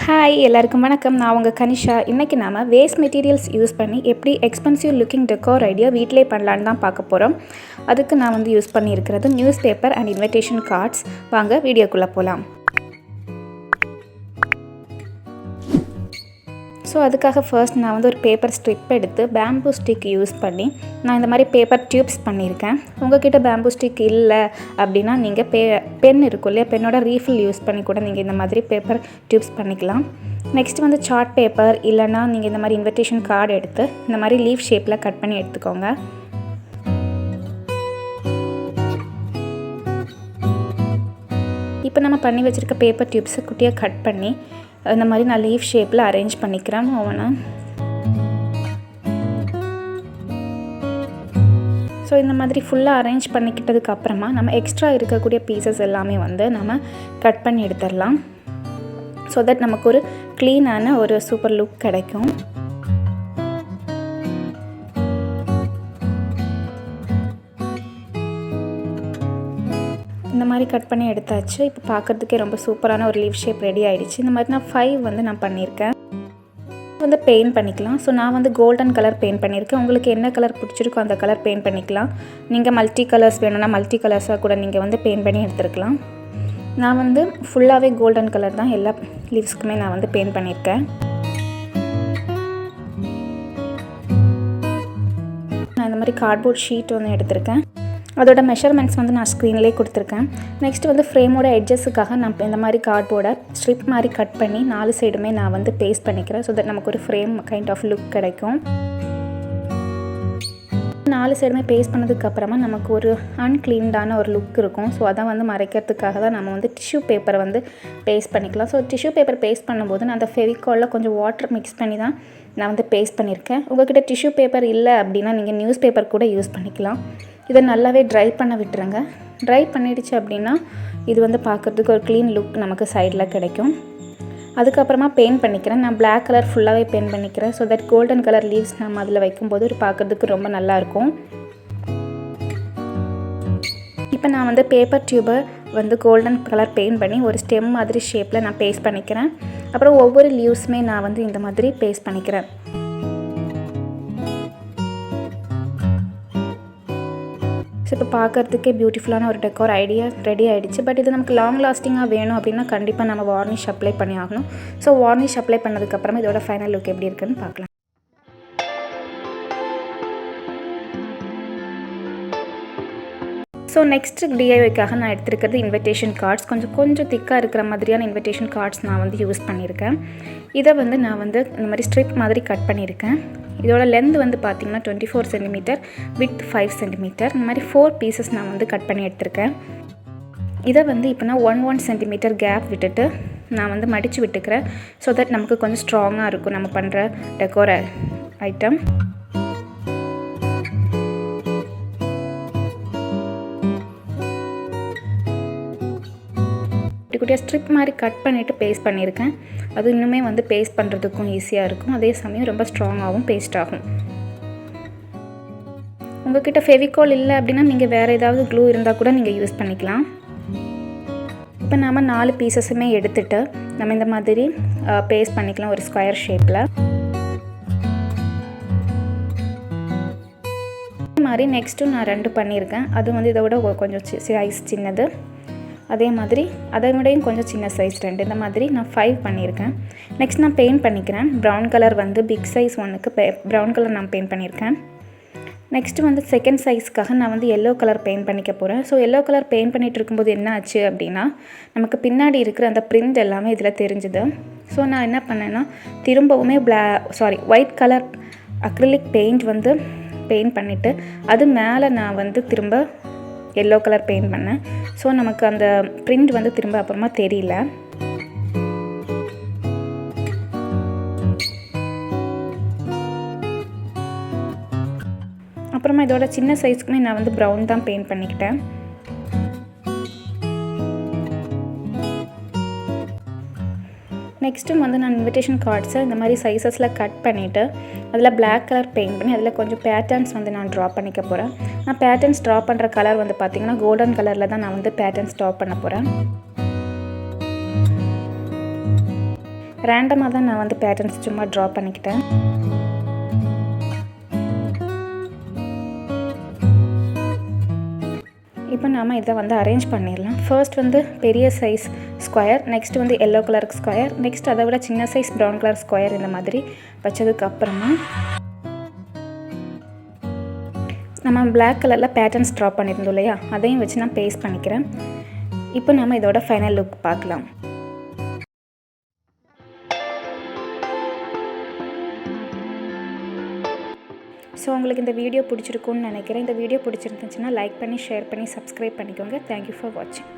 Hi எல்லாருக்கும் வணக்கம். நான் உங்கள் கனிஷா. இன்றைக்கி நாம் வேஸ்ட் மெட்டீரியல்ஸ் யூஸ் பண்ணி எப்படி எக்ஸ்பென்சிவ் லுக்கிங் டெக்கோர் ஐடியா வீட்டிலே பண்ணலான்னு தான் பார்க்க போகிறோம். அதுக்கு நான் யூஸ் பண்ணியிருக்கிறது news paper and invitation cards. வாங்க வீடியோக்குள்ளே போகலாம். ஸோ அதுக்காக ஃபர்ஸ்ட் நான் ஒரு பேப்பர் ஸ்ட்ரிப் எடுத்து பேம்பூ ஸ்டிக் யூஸ் பண்ணி நான் இந்த மாதிரி பேப்பர் டியூப்ஸ் பண்ணியிருக்கேன். உங்கள்கிட்ட பேம்பூ ஸ்டிக் இல்லை அப்படின்னா நீங்கள் பென் இருக்கும் இல்லையா, பென்னோட ரீஃபில் யூஸ் பண்ணி கூட நீங்கள் இந்த மாதிரி பேப்பர் டியூப்ஸ் பண்ணிக்கலாம். நெக்ஸ்ட் சார்ட் பேப்பர் இல்லைனா நீங்கள் இந்த மாதிரி இன்விடேஷன் கார்டு எடுத்து இந்த மாதிரி லீஃப் ஷேப்பில் கட் பண்ணி எடுத்துக்கோங்க. இப்போ நம்ம பண்ணி வச்சுருக்க பேப்பர் டியூப்ஸை குட்டியாக கட் பண்ணி இந்த மாதிரி நான் லீஃப் ஷேப்பில் அரேஞ்ச் பண்ணிக்கிறேன் ஓவனை. ஸோ இந்த மாதிரி ஃபுல்லாக அரேஞ்ச் பண்ணிக்கிட்டதுக்கு அப்புறமா நம்ம எக்ஸ்ட்ரா இருக்கக்கூடிய பீசஸ் எல்லாமே நம்ம கட் பண்ணி எடுத்துடலாம். ஸோ தட் நமக்கு ஒரு க்ளீனான ஒரு சூப்பர் லுக் கிடைக்கும். இந்த மாதிரி கட் பண்ணி எடுத்தாச்சு. இப்போ பார்க்குறதுக்கே ரொம்ப சூப்பரான ஒரு லீஃப் ஷேப் ரெடி ஆகிடுச்சு. இந்த மாதிரி நான் 5 நான் பண்ணியிருக்கேன். பெயிண்ட் பண்ணிக்கலாம். ஸோ நான் கோல்டன் கலர் பெயிண்ட் பண்ணியிருக்கேன். உங்களுக்கு என்ன கலர் பிடிச்சிருக்கோ அந்த கலர் பெயிண்ட் பண்ணிக்கலாம். நீங்கள் மல்டி கலர்ஸ் வேணும்னா மல்டி கலர்ஸாக கூட நீங்கள் பெயிண்ட் பண்ணி எடுத்துருக்கலாம். நான் ஃபுல்லாகவே கோல்டன் கலர் தான் எல்லா லீவ்ஸ்க்குமே நான் பெயிண்ட் பண்ணியிருக்கேன். நான் இந்த மாதிரி கார்ட்போர்ட் ஷீட் எடுத்திருக்கேன். அதோட மெஷர்மெண்ட்ஸ் நான் ஸ்க்ரீன்லேயே கொடுத்துருக்கேன். நெக்ஸ்ட் ஃப்ரேமோட எட்ஜஸுக்காக நான் இந்த மாதிரி கார்ட்போர்டை ஸ்ட்ரிப் மாதிரி கட் பண்ணி 4 சைடுமே நான் பேஸ்ட் பண்ணிக்கிறேன். ஸோ தட் நமக்கு ஒரு ஃப்ரேம் கைண்ட் ஆஃப் லுக் கிடைக்கும். 4 சைடுமே பேஸ்ட் பண்ணதுக்கப்புறமா நமக்கு ஒரு அன்க்ளீன்டான ஒரு லுக் இருக்கும். ஸோ அதை மறைக்கிறதுக்காக தான் நம்ம டிஷ்யூ பேப்பரை பேஸ்ட் பண்ணிக்கலாம். ஸோ டிஷ்யூ பேப்பர் பேஸ்ட் பண்ணும்போது நான் அந்த ஃபெவிகாலில் கொஞ்சம் வாட்டர் மிக்ஸ் பண்ணி தான் நான் பேஸ்ட் பண்ணியிருக்கேன். உங்கள்கிட்ட டிஷ்யூ பேப்பர் இல்லை அப்படின்னா நீங்கள் நியூஸ் பேப்பர் கூட யூஸ் பண்ணிக்கலாம். இதை நல்லாவே ட்ரை பண்ண விட்டுருங்க. ட்ரை பண்ணிடுச்சு அப்படின்னா இது பார்க்குறதுக்கு ஒரு க்ளீன் லுக் நமக்கு சைடில் கிடைக்கும். அதுக்கப்புறமா பெயிண்ட் பண்ணிக்கிறேன். நான் பிளாக் கலர் ஃபுல்லாகவே பெயிண்ட் பண்ணிக்கிறேன். So that golden colour leaves நம்ம அதில் வைக்கும்போது பார்க்குறதுக்கு ரொம்ப நல்லாயிருக்கும். இப்போ நான் பேப்பர் டியூபை கோல்டன் கலர் பெயிண்ட் பண்ணி ஒரு ஸ்டெம் மாதிரி ஷேப்பில் நான் பேஸ்ட் பண்ணிக்கிறேன். அப்புறம் ஒவ்வொரு லீவ்ஸுமே நான் இந்த மாதிரி பேஸ்ட் பண்ணிக்கிறேன். ஸோ இப்போ பார்க்குறதுக்கே பியூட்டிஃபுல்லான ஒரு டெக்கோர் ஐடியா ரெடி ஆகிடுச்சு. பட் இது நமக்கு லாங் லாஸ்டிங்காக வேணும் அப்படின்னா கண்டிப்பாக நம்ம வார்னிஷ் அப்ளை பண்ணி ஆகணும். ஸோ வார்னிஷ் அப்ளை பண்ணதுக்கப்புறமா இதோட ஃபைனல் லுக் எப்படி இருக்குன்னு பார்க்கலாம். ஸோ நெக்ஸ்ட்டு டிஐஒய்க்காக நான் எடுத்துருக்கிறது இன்விடேஷன் கார்ட்ஸ். கொஞ்சம் திக்காக இருக்கிற மாதிரியான இன்விடேஷன் கார்ட்ஸ் நான் யூஸ் பண்ணியிருக்கேன். இதை நான் இந்த மாதிரி ஸ்ட்ரிப் மாதிரி கட் பண்ணியிருக்கேன். இதோட லென்த் பார்த்திங்கன்னா 24 சென்டிமீட்டர், வித் 5 சென்டிமீட்டர். இந்த மாதிரி 4 பீசஸ் நான் கட் பண்ணி எடுத்திருக்கேன். இதை இப்போ நான் 1 சென்டிமீட்டர் கேப் விட்டுட்டு நான் மடித்து விட்டுக்கிறேன். ஸோ தட் நமக்கு கொஞ்சம் ஸ்ட்ராங்காக இருக்கும் நம்ம பண்ணுற டெக்கோர் ஐட்டம். குட்டியாக ஸ்ட்ரிப் மாதிரி கட் பண்ணிவிட்டு பேஸ்ட் பண்ணியிருக்கேன். அது இன்னுமே பேஸ்ட் பண்ணுறதுக்கும் ஈஸியாக இருக்கும். அதே சமயம் ரொம்ப ஸ்ட்ராங்காகவும் பேஸ்ட் ஆகும். உங்கள்கிட்ட ஃபெவிகால் இல்லை அப்படின்னா நீங்கள் வேறு ஏதாவது க்ளூ இருந்தால் கூட நீங்கள் யூஸ் பண்ணிக்கலாம். இப்போ நாம் 4 பீசஸுமே எடுத்துகிட்டு நம்ம இந்த மாதிரி பேஸ்ட் பண்ணிக்கலாம் ஒரு ஸ்கொயர் ஷேப்பில். அதே மாதிரி நெக்ஸ்ட்டும் நான் 2 பண்ணியிருக்கேன். அது இதோட கொஞ்சம் சைஸ் சின்னது. அதே மாதிரி அதை விடையும் கொஞ்சம் சின்ன சைஸ் 2. இந்த மாதிரி நான் 5 பண்ணியிருக்கேன். நெக்ஸ்ட் நான் பெயிண்ட் பண்ணிக்கிறேன். ப்ரௌன் கலர் பிக் சைஸ் 1க்கு ப்ரௌன் கலர் நான் பெயிண்ட் பண்ணியிருக்கேன். நெக்ஸ்ட்டு செகண்ட் சைஸ்க்காக நான் எல்லோ கலர் பெயிண்ட் பண்ணிக்க போகிறேன். ஸோ எல்லோ கலர் பெயிண்ட் பண்ணிகிட்டு இருக்கும்போது என்ன ஆச்சு அப்படின்னா நமக்கு பின்னாடி இருக்கிற அந்த பிரிண்ட் எல்லாமே இதில் தெரிஞ்சுது. ஸோ நான் என்ன பண்ணேன்னா திரும்பவுமே white colour acrylic paint paint பண்ணிவிட்டு அது மேலே நான் திரும்ப எல்லோ கலர் பெயிண்ட் பண்ணேன். ஸோ நமக்கு அந்த பிரிண்ட் திரும்ப அப்புறமா தெரியல. அப்புறமா இதோட சின்ன சைஸ்க்குமே நான் ப்ரௌன் தான் பெயிண்ட் பண்ணிக்கிட்டேன். நெக்ஸ்ட்டும் நான் இன்விடேஷன் கார்ட்ஸை இந்த மாதிரி சைஸஸில் கட் பண்ணிவிட்டு அதில் பிளாக் கலர் பெயிண்ட் பண்ணி அதில் கொஞ்சம் பேட்டர்ன்ஸ் நான் ட்ரா பண்ணிக்க போகிறேன். நான் பேட்டர்ன்ஸ் ட்ரா பண்ணுற கலர் பார்த்திங்கன்னா கோல்டன் கலரில் தான் நான் பேட்டர்ன்ஸ் ட்ரா பண்ண போகிறேன். ரேண்டமாக தான் நான் வந்து பேட்டர்ன்ஸ் சும்மா ட்ரா பண்ணிக்கிட்டேன். இப்போ நாம் இதை வந்து அரேஞ்ச் பண்ணிடலாம். ஃபர்ஸ்ட் வந்து பெரிய சைஸ் ஸ்கொயர், நெக்ஸ்ட் வந்து எல்லோ கலருக்கு ஸ்கொயர், நெக்ஸ்ட் அதை விட சின்ன சைஸ் ப்ரௌன் கலர் ஸ்கொயர் இந்த மாதிரி வச்சதுக்கு அப்புறமா நம்ம பிளாக் கலரில் பேட்டர்ன்ஸ் ட்ரா பண்ணியிருந்தோம் இல்லையா, அதையும் வச்சு நான் பேஸ்ட் பண்ணிக்கிறேன். இப்போ நம்ம இதோட ஃபைனல் லுக் பார்க்கலாம். ஸோ உங்களுக்கு இந்த வீடியோ பிடிச்சிருக்குன்னு நினைக்கிறேன். இந்த வீடியோ பிடிச்சிருந்துச்சுன்னா லைக் பண்ணி, ஷேர் பண்ணி, சப்ஸ்கிரைப் பண்ணிக்கோங்க. தேங்க்யூ ஃபார் வாட்சிங்.